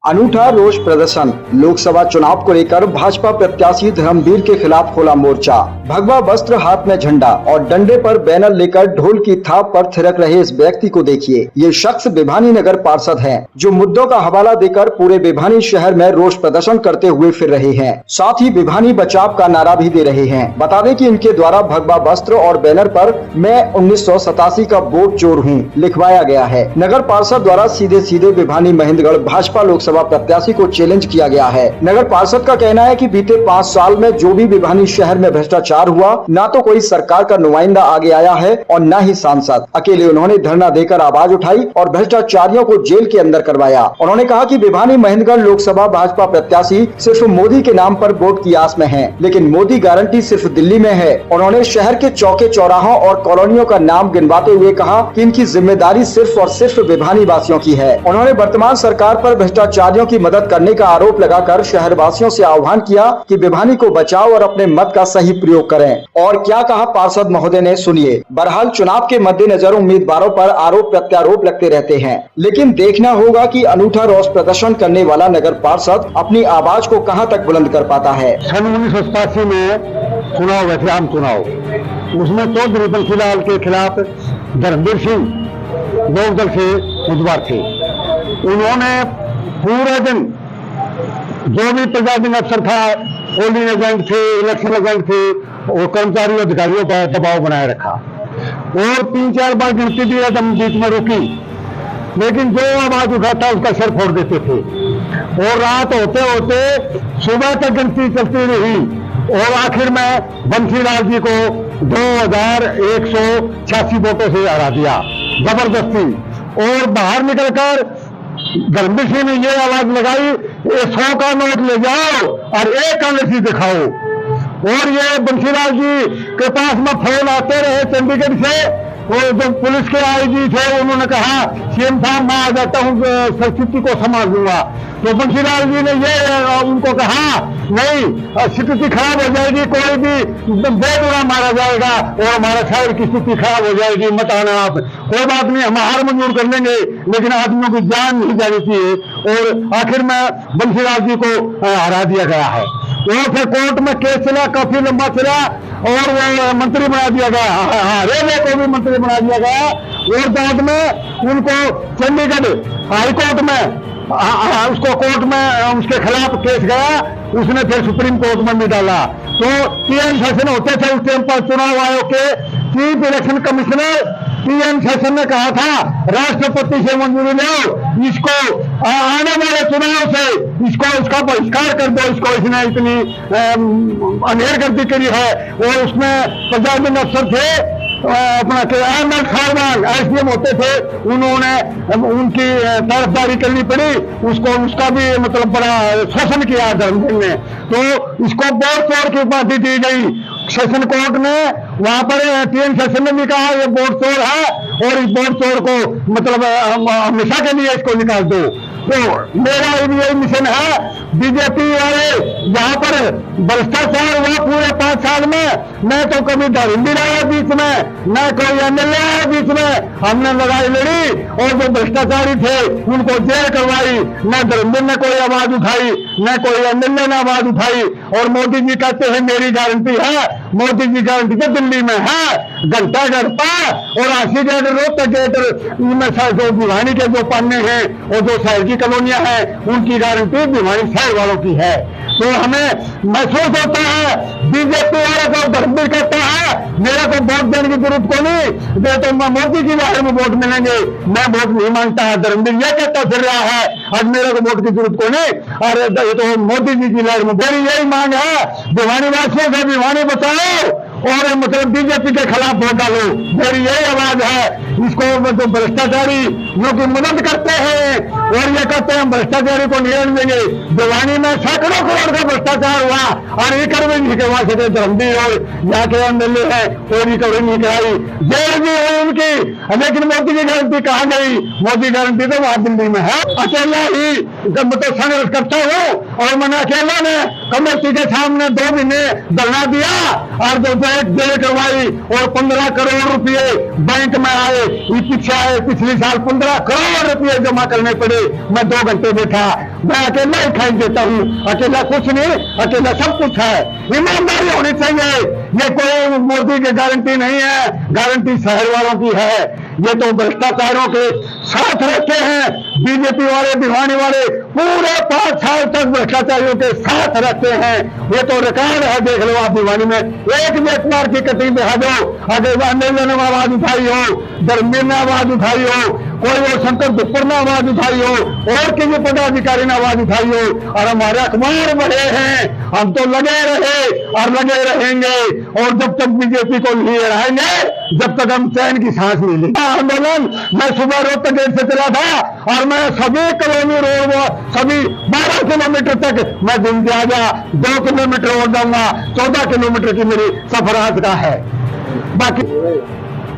अनूठा रोष प्रदर्शन। लोकसभा चुनाव को लेकर भाजपा प्रत्याशी धर्मवीर के खिलाफ खोला मोर्चा। भगवा वस्त्र, हाथ में झंडा और डंडे पर बैनर लेकर ढोल की थाप पर थिरक रहे इस व्यक्ति को देखिए। ये शख्स भिवानी नगर पार्षद हैं, जो मुद्दों का हवाला देकर पूरे भिवानी शहर में रोष प्रदर्शन करते हुए फिर रहे हैं। साथ ही भिवानी बचाव का नारा भी दे रहे हैं। बता दें कि इनके द्वारा भगवा वस्त्र और बैनर पर मैं 1987 का वोट चोर हूँ लिखवाया गया है। नगर पार्षद द्वारा सीधे सीधे भिवानी महेंद्रगढ़ भाजपा लोकसभा प्रत्याशी को चैलेंज किया गया है। नगर पार्षद का कहना है कि बीते 5 साल में जो भी भिवानी शहर में भ्रष्टाचार हुआ, ना तो कोई सरकार का नुमाइंदा आगे आया है और न ही सांसद। अकेले उन्होंने धरना देकर आवाज उठाई और भ्रष्टाचारियों को जेल के अंदर करवाया। उन्होंने कहा कि भिवानी महेंद्रगढ़ लोकसभा भाजपा प्रत्याशी सिर्फ मोदी के नाम पर वोट की आस में है, लेकिन मोदी गारंटी सिर्फ दिल्ली में है। उन्होंने शहर के चौके चौराहों और कॉलोनियों का नाम गिनवाते हुए कहा कि इनकी जिम्मेदारी सिर्फ और सिर्फ भिवानी वासियों की है। उन्होंने वर्तमान सरकार पर भ्रष्टाचारियों की मदद करने का आरोप लगाकर शहर वासियों से आह्वान किया कि भिवानी को बचाओ और अपने मत का सही प्रयोग करें। और क्या कहा पार्षद महोदय ने, सुनिए। बहरहाल चुनाव के मद्देनजर उम्मीदवारों पर आरोप प्रत्यारोप लगते रहते हैं, लेकिन देखना होगा कि अनूठा रोष प्रदर्शन करने वाला नगर पार्षद अपनी आवाज को कहां तक बुलंद कर पाता है। सन 1987 में चुनाव हुए थे, आम चुनाव। उसमें चौधरी बंसीलाल के खिलाफ धर्मवीर सिंह लोकदल से उम्मीदवार थे। उन्होंने पूरे दिन जो भी प्रजाजन अफसर था, पोलिंग एजेंट थे, इलेक्शन एजेंट थे, और कर्मचारी अधिकारियों पर दबाव बनाए रखा और 3-4 बार गिनती दी, एकदम बीच में रुकी, लेकिन जो आवाज उठाता उसका सर फोड़ देते थे। और रात होते होते सुबह तक गिनती चलती रही और आखिर में बंसीलाल जी को 2186 वोटों से हरा दिया जबरदस्ती। और बाहर निकलकर धर्मवीर सिंह ने ये आवाज लगाई, ये 100 का नोट ले जाओ और 1 कांग्रेसी दिखाओ। और ये बंसीलाल जी के पास में फोन आते रहे चंडीगढ़ से। वो जो पुलिस के आईजी थे, उन्होंने कहा सीएम साहब मैं आ जाता हूँ, स्थिति को संभाल दूंगा। तो बंसीलाल जी ने ये उनको कहा नहीं, स्थिति खराब हो जाएगी, कोई भी बेगुनाह मारा जाएगा और हमारा शहर की स्थिति खराब हो जाएगी, मत आना आप। कोई बात नहीं, हम हार मंजूर कर लेंगे, लेकिन आदमियों की जान नहीं जानी चाहिए। और आखिर में बंसीलाल जी को हरा दिया गया है। और फिर कोर्ट में केस चला, काफी लंबा चला और वो मंत्री बना दिया गया, रेलवे को भी मंत्री बना दिया गया। और बाद में उनको चंडीगढ़ हाईकोर्ट में उसको कोर्ट में उसके खिलाफ केस गया, उसने फिर सुप्रीम कोर्ट में भी डाला। तो 3 सेशन होते थे उस टाइम पर। चुनाव आयोग के chief election commissioner TN session ने कहा था राष्ट्रपति से मंजूरी लो, इसको आने वाले चुनाव से इसका बहिष्कार कर दो, इसको इसने इतनी अनहेरगर्दी करी है। और उसमें प्रजाजन अफसर थे अपना अहमद खारवान SDM होते थे, उन्होंने उनकी तरफदारी करनी पड़ी, उसका भी मतलब बड़ा शोषण किया धर्मवीर ने। तो इसको वोट चोर की उपाधि दी गई सेशन कोर्ट ने। वहां पर TN सेशन ने भी कहा ये वोट चोर है और इस वोट चोर को मतलब हमेशा के लिए इसको निकाल दो। तो मेरा यही मिशन है, बीजेपी वाले यहाँ पर भ्रष्टाचार हुआ पूरे 5 साल में, न तो कभी धर्मवीर आया बीच में, न कोई MLA आया बीच में। हमने लड़ाई लड़ी और जो भ्रष्टाचारी थे उनको जेल करवाई। न धर्मवीर ने कोई आवाज उठाई, न कोई MLA ने आवाज उठाई। और मोदी जी कहते हैं मेरी गारंटी है, मोदी जी गारंटी तो दिल्ली में है, घंटा घर पर। और 80 गेट, रोहतक गेट, इनमें जो भिवानी के जो पन्ने हैं और जो शहर की कॉलोनियां हैं, उनकी गारंटी भिवानी शहर वालों की है। तो हमें महसूस होता है बीजेपी वाले को धर्मवीर कहता है मेरे को वोट देने की जरूरत को नहीं दे, तो मोदी की लहर में वोट मिलेंगे, मैं वोट नहीं मांगता है। धर्मवीर ये कहता फिर रहा है आज मेरे को वोट की जरूरत को नहीं। अरे ये तो मोदी जी की लहर में। मेरी यही मांग है भिवानी वासियों से, भिवानी बचाओ और मतलब बीजेपी के खिलाफ वोट डालो। मेरी यही आवाज है। इसको तो भ्रष्टाचारी जो की मदद करते हैं और ये कहते हैं भ्रष्टाचारी को नियम देंगे। भिवानी में सैकड़ों करोड़ का भ्रष्टाचार हुआ और रिकवरी नहीं करवा सके धर्मवीर और यहाँ के MLA है, वो रिकवरी नहीं कराई, जेल भी हुई उनकी। लेकिन मोदी की गारंटी कहाँ गई? मोदी गारंटी तो वहां दिल्ली में है। अकेला ही मतलब संघर्ष करता हूँ और मैंने अकेला ने कमेटी के सामने 2 महीने धरना दिया और जो बैंक जल करवाई और 15 करोड़ रुपए बैंक में आए, ये पीछे आए, पिछले साल 15 करोड़ रुपए जमा करने पड़े। मैं 2 घंटे बैठा, मैं अकेला ही खाई देता हूँ, अकेला कुछ नहीं, अकेला सब कुछ है। ईमानदारी होनी चाहिए, ये कोई मोदी की गारंटी नहीं है, गारंटी शहर वालों की है। ये तो भ्रष्टाचारों के साथ रहते हैं, बीजेपी वाले, भिवानी वाले पूरे 5 साल तक भ्रष्टाचारियों के साथ रहते हैं। ये तो रिकॉर्ड है, देख लो आप भिवानी में एक व्यापार की कटिंग दिखा दो, अजय ने आवाज उठाई हो, धर्मवीर ने आवाज उठाई हो, कोई वो शंकर दुप्पर ने आवाज उठाई हो, और किसी पदाधिकारी ने आवाज उठाई हो, और हमारे अखबार बढ़े हैं। हम तो लगे रहे और लगे रहेंगे, और जब तक बीजेपी को नहीं हराएंगे, जब तक हम चैन की सांस नहीं लेंगे। आंदोलन मैं सुबह रोहतक गेट से चला था, और मैं सभी कॉलोनी रोड सभी 12 किलोमीटर तक मैं दिन से आजा 2 किलोमीटर और जाऊंगा, 14 किलोमीटर की मेरी सफर आज का है। बाकी